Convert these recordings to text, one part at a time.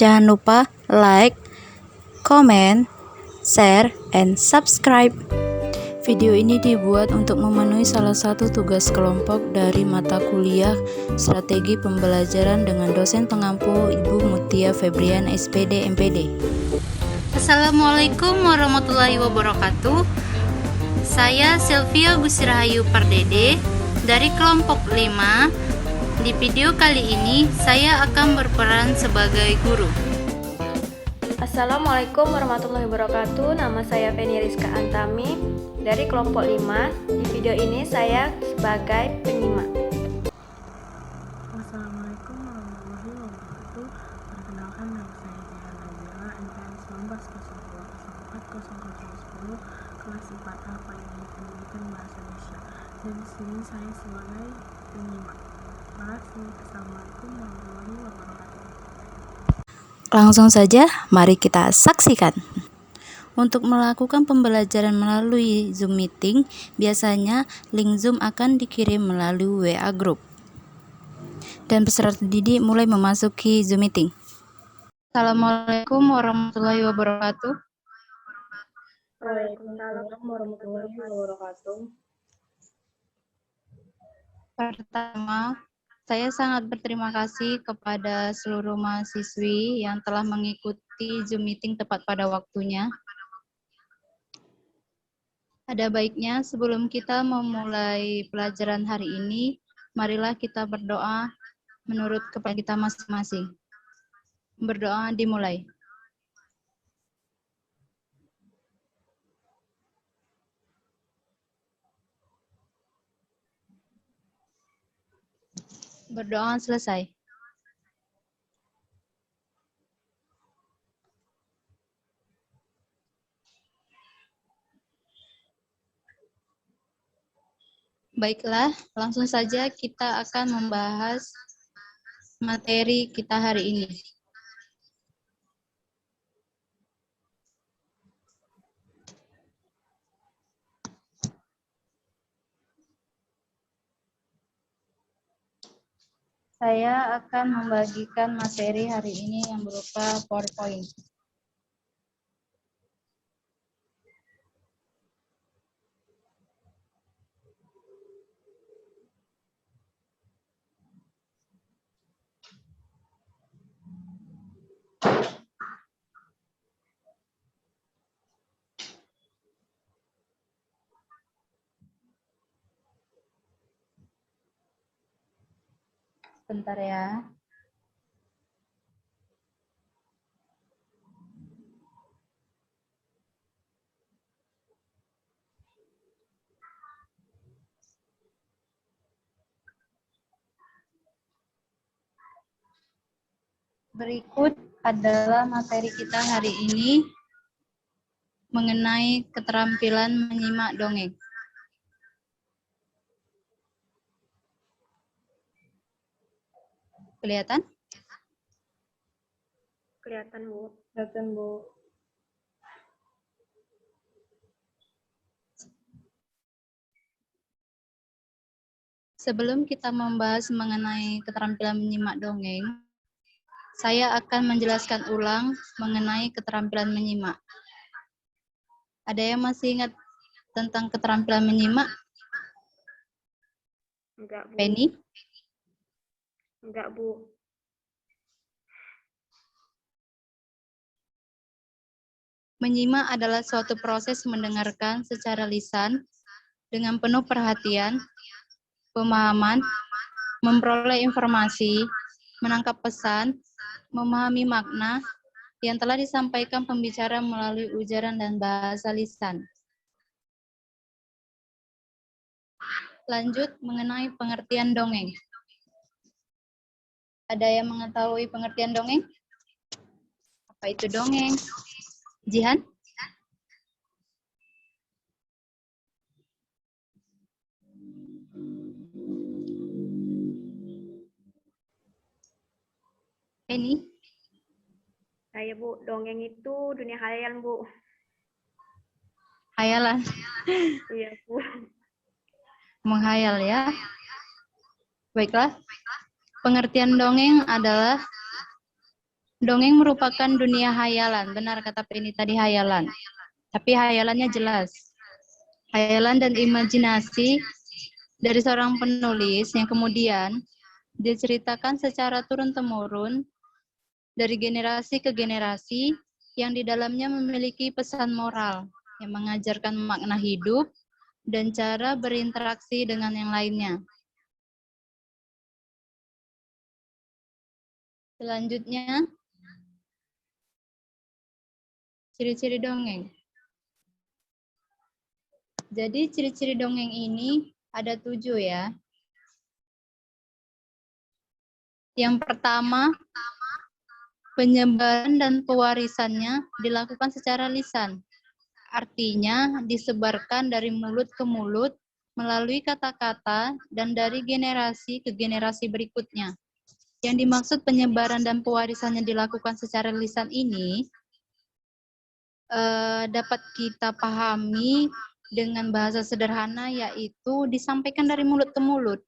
Jangan lupa like, comment, share, and subscribe. Video ini dibuat untuk memenuhi salah satu tugas kelompok dari mata kuliah Strategi Pembelajaran dengan dosen pengampu Ibu Mutia Febrian, SPD, MPD. Assalamualaikum warahmatullahi wabarakatuh. Saya Sylvia Gusirahayu Pardede dari kelompok 5. Di video kali ini saya akan berperan sebagai guru. Assalamualaikum warahmatullahi wabarakatuh. Nama saya Feni Rizka Antami dari kelompok 5. Di video ini saya sebagai penyimak. Assalamualaikum warahmatullahi wabarakatuh. Perkenalkan, nama saya Jihan Nabila, NPM 1902040010, kelas 4A Payung Pendidikan Bahasa Indonesia. Dan di sini saya sebagai penyimak. Terima kasih. Assalamualaikum warahmatullahi wabarakatuh. Langsung saja, mari kita saksikan. Untuk melakukan pembelajaran melalui Zoom Meeting, biasanya link Zoom akan dikirim melalui WA Group. Dan peserta didik mulai memasuki Zoom Meeting. Assalamualaikum warahmatullahi wabarakatuh. Waalaikumsalam warahmatullahi wabarakatuh. Pertama, saya sangat berterima kasih kepada seluruh mahasiswi yang telah mengikuti Zoom Meeting tepat pada waktunya. Ada baiknya sebelum kita memulai pelajaran hari ini, marilah kita berdoa menurut kepada kita masing-masing. Berdoa dimulai. Berdoa selesai. Baiklah, langsung saja kita akan membahas materi kita hari ini. Saya akan membagikan materi hari ini yang berupa PowerPoint. Bentar ya. Berikut adalah materi kita hari ini mengenai keterampilan menyimak dongeng. Kelihatan? Kelihatan, Bu. Kelihatan, Bu. Sebelum kita membahas mengenai keterampilan menyimak dongeng, saya akan menjelaskan ulang mengenai keterampilan menyimak. Ada yang masih ingat tentang keterampilan menyimak? Enggak, Bu. Penny? Enggak, Bu. Menyimak adalah suatu proses mendengarkan secara lisan dengan penuh perhatian, pemahaman, memperoleh informasi, menangkap pesan, memahami makna yang telah disampaikan pembicara melalui ujaran dan bahasa lisan. Lanjut mengenai pengertian dongeng. Ada yang mengetahui pengertian dongeng? Apa itu dongeng? Jihan? Penny? Saya, Bu, dongeng itu dunia khayal, Bu. Hayalan. Iya, Bu. Menghayal ya. Baiklah. Pengertian dongeng adalah Dongeng merupakan dunia hayalan. Benar kata Penny tadi, hayalan. Tapi hayalannya jelas. Hayalan dan imajinasi dari seorang penulis yang kemudian diceritakan secara turun-temurun dari generasi ke generasi yang di dalamnya memiliki pesan moral yang mengajarkan makna hidup dan cara berinteraksi dengan yang lainnya. Selanjutnya, ciri-ciri dongeng. Jadi ciri-ciri dongeng ini ada 7 ya. Yang pertama, penyebaran dan pewarisannya dilakukan secara lisan. Artinya disebarkan dari mulut ke mulut melalui kata-kata dan dari generasi ke generasi berikutnya. Yang dimaksud penyebaran dan pewarisannya dilakukan secara lisan ini dapat kita pahami dengan bahasa sederhana, yaitu disampaikan dari mulut ke mulut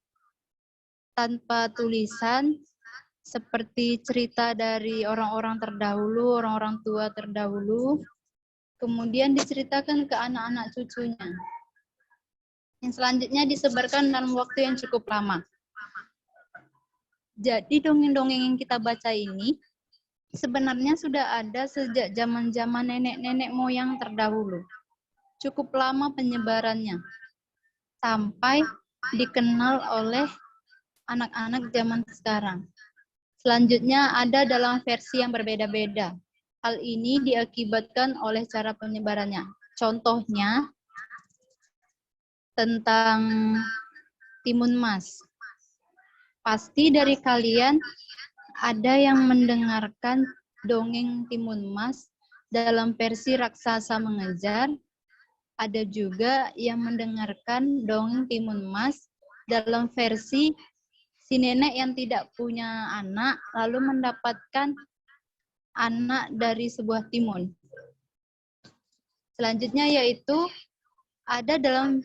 tanpa tulisan, seperti cerita dari orang-orang terdahulu, orang-orang tua terdahulu, kemudian diceritakan ke anak-anak cucunya. Yang selanjutnya disebarkan dalam waktu yang cukup lama. Jadi dongeng-dongeng yang kita baca ini sebenarnya sudah ada sejak zaman-zaman nenek-nenek moyang terdahulu. Cukup lama penyebarannya, sampai dikenal oleh anak-anak zaman sekarang. Selanjutnya ada dalam versi yang berbeda-beda. Hal ini diakibatkan oleh cara penyebarannya. Contohnya, tentang Timun Mas. Pasti dari kalian ada yang mendengarkan dongeng Timun Mas dalam versi Raksasa Mengejar. Ada juga yang mendengarkan dongeng Timun Mas dalam versi si nenek yang tidak punya anak lalu mendapatkan anak dari sebuah timun. Selanjutnya yaitu ada dalam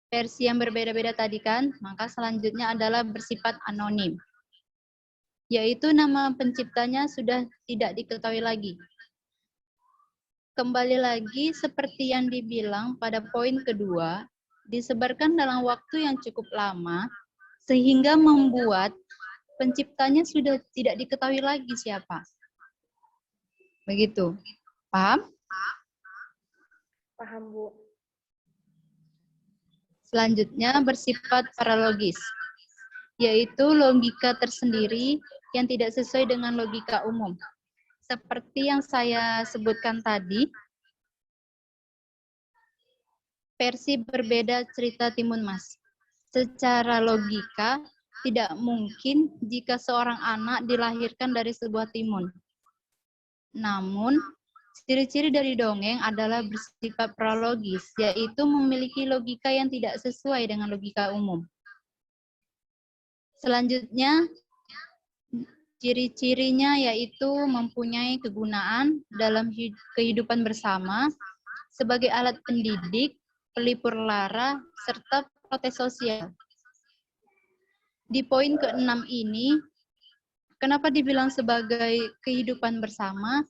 versi yang berbeda-beda tadi kan, maka selanjutnya adalah bersifat anonim. Yaitu nama penciptanya sudah tidak diketahui lagi. Kembali lagi seperti yang dibilang pada poin kedua, disebarkan dalam waktu yang cukup lama, sehingga membuat penciptanya sudah tidak diketahui lagi siapa. Begitu. Paham? Paham, Bu. Selanjutnya bersifat paralogis, yaitu logika tersendiri yang tidak sesuai dengan logika umum. Seperti yang saya sebutkan tadi, versi berbeda cerita Timun Mas. Secara logika, tidak mungkin jika seorang anak dilahirkan dari sebuah timun. Namun, ciri-ciri dari dongeng adalah bersifat paralogis, yaitu memiliki logika yang tidak sesuai dengan logika umum. Selanjutnya, ciri-cirinya yaitu mempunyai kegunaan dalam kehidupan bersama sebagai alat pendidik, pelipur lara, serta protes sosial. Di poin ke-6 ini, kenapa dibilang sebagai kehidupan bersama,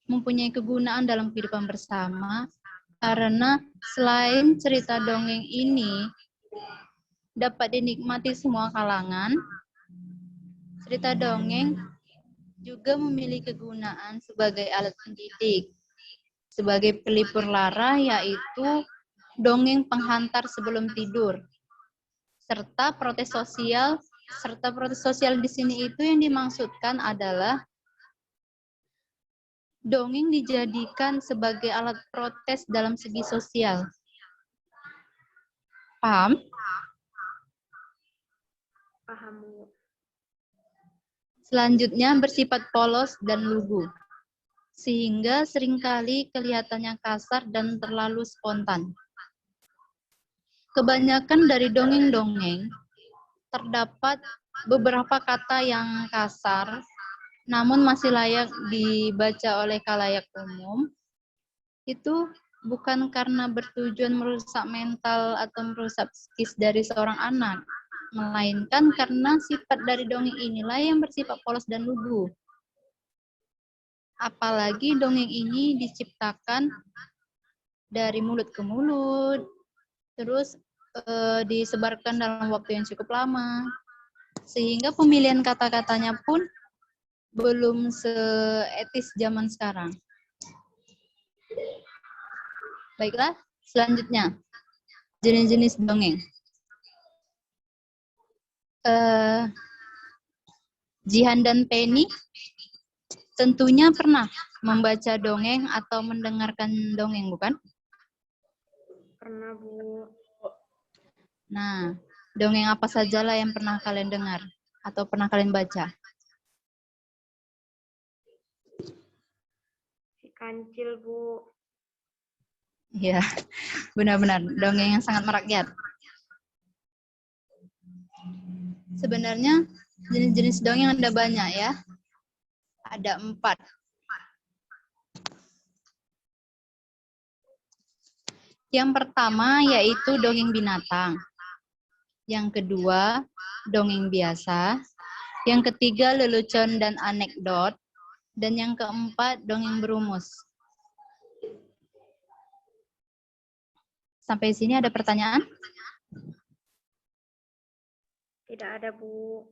mempunyai kegunaan dalam kehidupan bersama? Karena selain cerita dongeng ini dapat dinikmati semua kalangan, cerita dongeng juga memiliki kegunaan sebagai alat pendidik, sebagai pelipur lara, yaitu dongeng penghantar sebelum tidur, serta protes sosial. Serta protes sosial di sini itu yang dimaksudkan adalah dongeng dijadikan sebagai alat protes dalam segi sosial. Paham? Paham, Bu. Selanjutnya bersifat polos dan lugu, sehingga seringkali kelihatannya kasar dan terlalu spontan. Kebanyakan dari dongeng-dongeng terdapat beberapa kata yang kasar, namun masih layak dibaca oleh khalayak umum. Itu bukan karena bertujuan merusak mental atau merusak psikis dari seorang anak, melainkan karena sifat dari dongeng inilah yang bersifat polos dan lugu. Apalagi dongeng ini diciptakan dari mulut ke mulut, terus disebarkan dalam waktu yang cukup lama, sehingga pemilihan kata-katanya pun belum seetis zaman sekarang. Baiklah, selanjutnya jenis-jenis dongeng. Jihan dan Penny tentunya pernah membaca dongeng atau mendengarkan dongeng, bukan? Pernah, Bu. Nah, dongeng apa sajalah yang pernah kalian dengar atau pernah kalian baca? Si Kancil, Bu. Ya, benar-benar dongeng yang sangat merakyat. Sebenarnya jenis-jenis dongeng ada banyak ya. Ada 4. Yang pertama yaitu dongeng binatang. Yang kedua, dongeng biasa. Yang ketiga, lelucon dan anekdot. Dan yang keempat, dongeng berumus. Sampai sini ada pertanyaan? Tidak ada, Bu.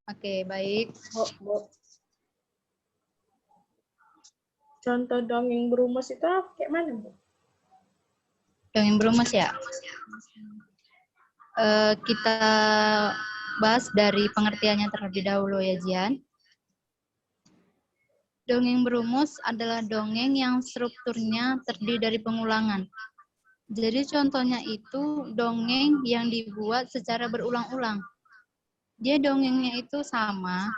Oke, baik. Bu. Contoh dongeng berumus itu kayak mana, Bu? Dongeng berumus ya. Kita bahas dari pengertiannya terlebih dahulu ya, Jian. Dongeng berumus adalah dongeng yang strukturnya terdiri dari pengulangan. Jadi contohnya itu dongeng yang dibuat secara berulang-ulang. Dia dongengnya itu sama,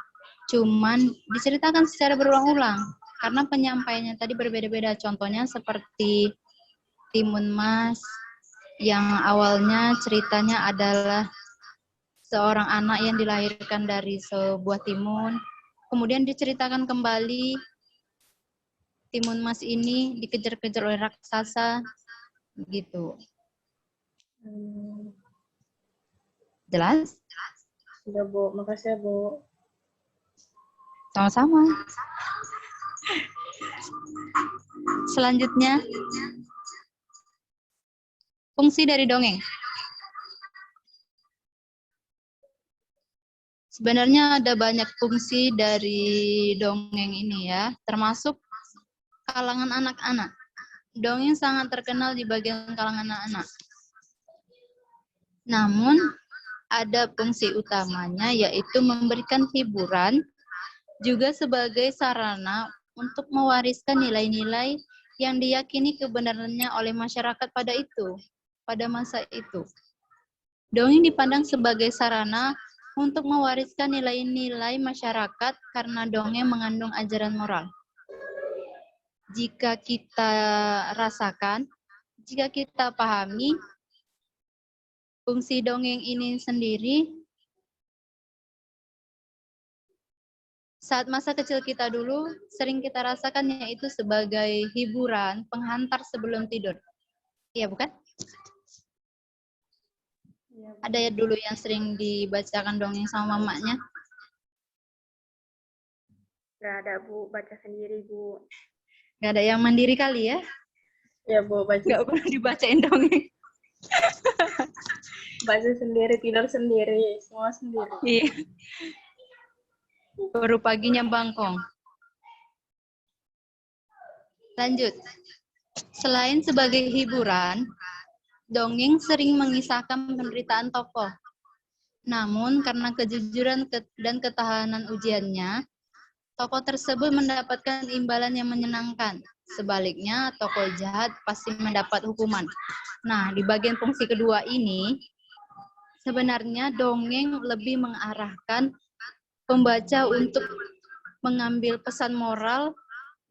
cuman diceritakan secara berulang-ulang. Karena penyampaiannya tadi berbeda-beda. Contohnya seperti Timun Mas, yang awalnya ceritanya adalah seorang anak yang dilahirkan dari sebuah timun. Kemudian diceritakan kembali Timun Mas ini dikejar-kejar oleh raksasa. Gitu. Jelas? Sudah, Bu. Makasih ya, Bu. Sama-sama. Selanjutnya, fungsi dari dongeng. Sebenarnya ada banyak fungsi dari dongeng ini ya, termasuk kalangan anak-anak. Dongeng sangat terkenal di bagian kalangan anak-anak. Namun, ada fungsi utamanya yaitu memberikan hiburan, juga sebagai sarana untuk mewariskan nilai-nilai yang diyakini kebenarannya oleh masyarakat pada masa itu. Dongeng dipandang sebagai sarana untuk mewariskan nilai-nilai masyarakat karena dongeng mengandung ajaran moral. Jika kita rasakan, jika kita pahami, fungsi dongeng ini sendiri, saat masa kecil kita dulu, sering kita rasakan yaitu sebagai hiburan, penghantar sebelum tidur. Iya, bukan? Ya, Ada ya dulu yang sering dibacakan dongeng sama mamanya? nggak ada, Bu. Baca sendiri, Bu. Nggak ada yang mandiri kali ya? Ya, Bu. Nggak pernah dibacain dongeng. Baca sendiri, tidur sendiri, semua sendiri. Iya. Baru paginya bangkong. Lanjut. Selain sebagai hiburan, dongeng sering mengisahkan penderitaan tokoh. Namun karena kejujuran dan ketahanan ujiannya, tokoh tersebut mendapatkan imbalan yang menyenangkan. Sebaliknya, tokoh jahat pasti mendapat hukuman. Nah, di bagian fungsi kedua ini, sebenarnya dongeng lebih mengarahkan pembaca untuk mengambil pesan moral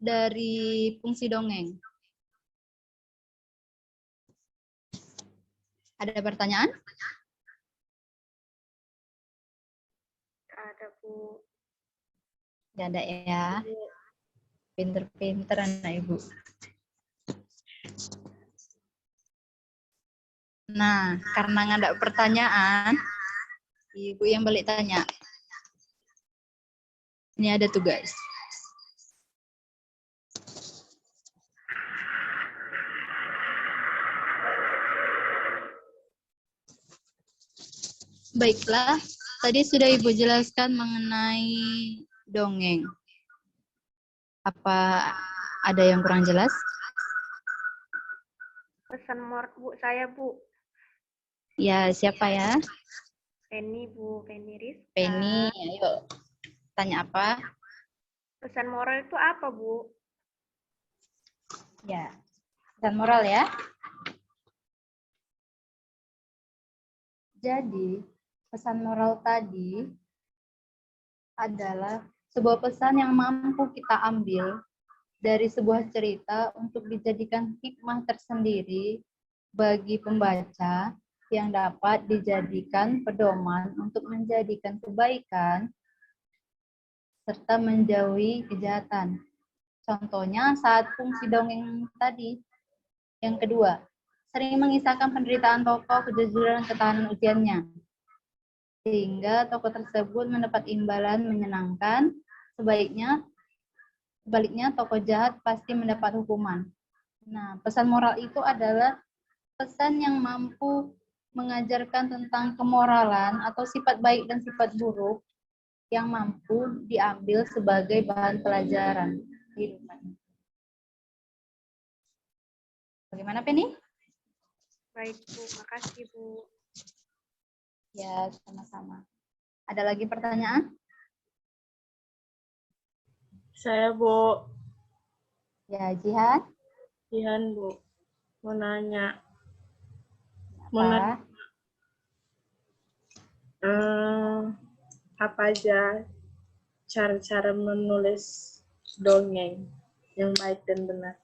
dari fungsi dongeng. Ada pertanyaan? Nggak ada, Bu. Nggak ada ya. Pinter-pinter anak ibu. Nah, karena nggak ada pertanyaan, ibu yang balik tanya. Ini ada tugas. Baiklah, tadi sudah Ibu jelaskan mengenai dongeng. Apa ada yang kurang jelas? Pesan moral Bu saya Bu. Ya, siapa ya? Penny Bu, Penny Rizka. Penny, ayo. Tanya apa? Pesan moral itu apa Bu? Ya, pesan moral ya. Jadi, pesan moral tadi adalah sebuah pesan yang mampu kita ambil dari sebuah cerita untuk dijadikan hikmah tersendiri bagi pembaca yang dapat dijadikan pedoman untuk menjadikan kebaikan serta menjauhi kejahatan. Contohnya saat fungsi dongeng tadi. Yang kedua, sering mengisahkan penderitaan tokoh, kejujuran, ketahanan ujiannya. Sehingga tokoh tersebut mendapat imbalan menyenangkan, sebaliknya tokoh jahat pasti mendapat hukuman. Nah, pesan moral itu adalah pesan yang mampu mengajarkan tentang kemoralan atau sifat baik dan sifat buruk yang mampu diambil sebagai bahan pelajaran kehidupan. Bagaimana, Penny? Baik Bu, makasih Bu. Ya, sama-sama. Ada lagi pertanyaan? Saya Bu, Ya, Jihan. Jihan Bu, mau nanya. Apa? Apa aja cara-cara menulis dongeng yang baik dan benar?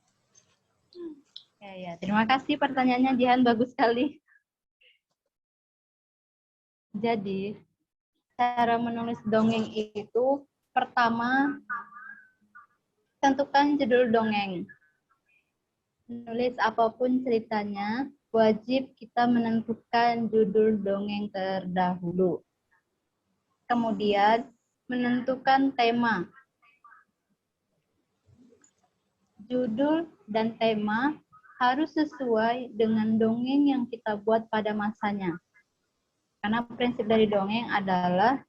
Ya. Terima kasih pertanyaannya, Jihan. Bagus sekali. Jadi, cara menulis dongeng itu pertama, tentukan judul dongeng. Menulis apapun ceritanya, wajib kita menentukan judul dongeng terdahulu. Kemudian, menentukan tema. Judul dan tema harus sesuai dengan dongeng yang kita buat pada masanya. Karena prinsip dari dongeng adalah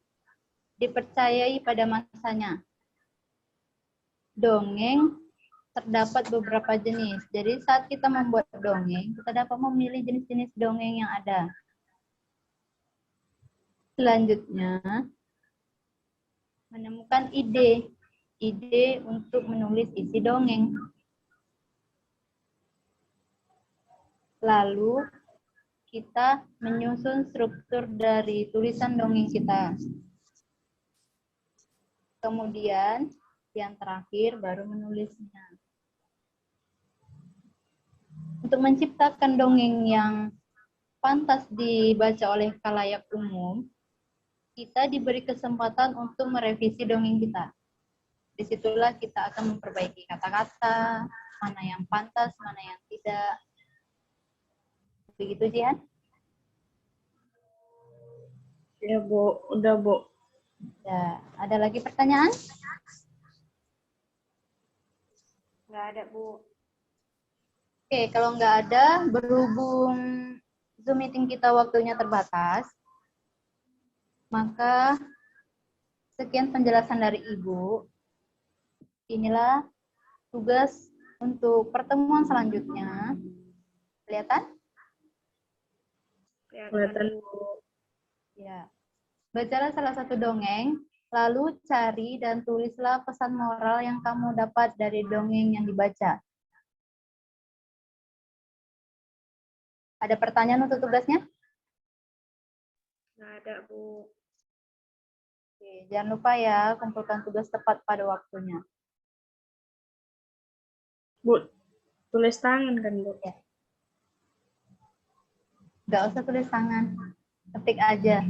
dipercayai pada masanya. Dongeng terdapat beberapa jenis. Jadi saat kita membuat dongeng, kita dapat memilih jenis-jenis dongeng yang ada. Selanjutnya, menemukan ide untuk menulis isi dongeng. Lalu, kita menyusun struktur dari tulisan dongeng kita. Kemudian, yang terakhir baru menulisnya. Untuk menciptakan dongeng yang pantas dibaca oleh khalayak umum, kita diberi kesempatan untuk merevisi dongeng kita. Disitulah kita akan memperbaiki kata-kata, mana yang pantas, mana yang tidak. Begitu, Jihan? Ya Bu, udah Bu. Ya, ada lagi pertanyaan? Nggak ada Bu. Oke, kalau nggak ada, berhubung Zoom meeting kita waktunya terbatas, maka sekian penjelasan dari Ibu. Inilah tugas untuk pertemuan selanjutnya. Kelihatan? Kelihatan Bu. Ya. Bacalah salah satu dongeng, lalu cari dan tulislah pesan moral yang kamu dapat dari dongeng yang dibaca. Ada pertanyaan untuk tugasnya? Nggak ada Bu. Oke, jangan lupa ya, kumpulkan tugas tepat pada waktunya. Bu, tulis tangan kan Bu? Ya. Nggak usah tulis tangan, ketik aja.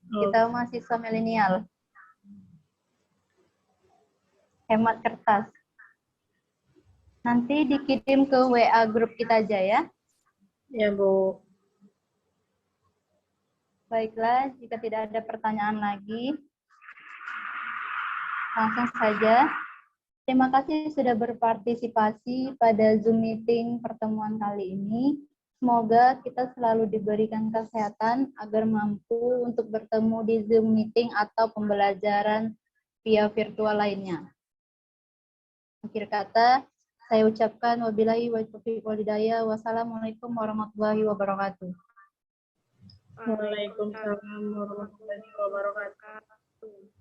Kita mahasiswa milenial. Hemat kertas. Nanti dikirim ke WA grup kita aja ya. Ya Bu. Baiklah, jika tidak ada pertanyaan lagi, langsung saja. Terima kasih sudah berpartisipasi pada Zoom meeting pertemuan kali ini. Semoga kita selalu diberikan kesehatan agar mampu untuk bertemu di Zoom meeting atau pembelajaran via virtual lainnya. Akhir kata, saya ucapkan wabillahi wa taufiq wal hidayah. Wassalamualaikum warahmatullahi wabarakatuh. Waalaikumsalam warahmatullahi wabarakatuh.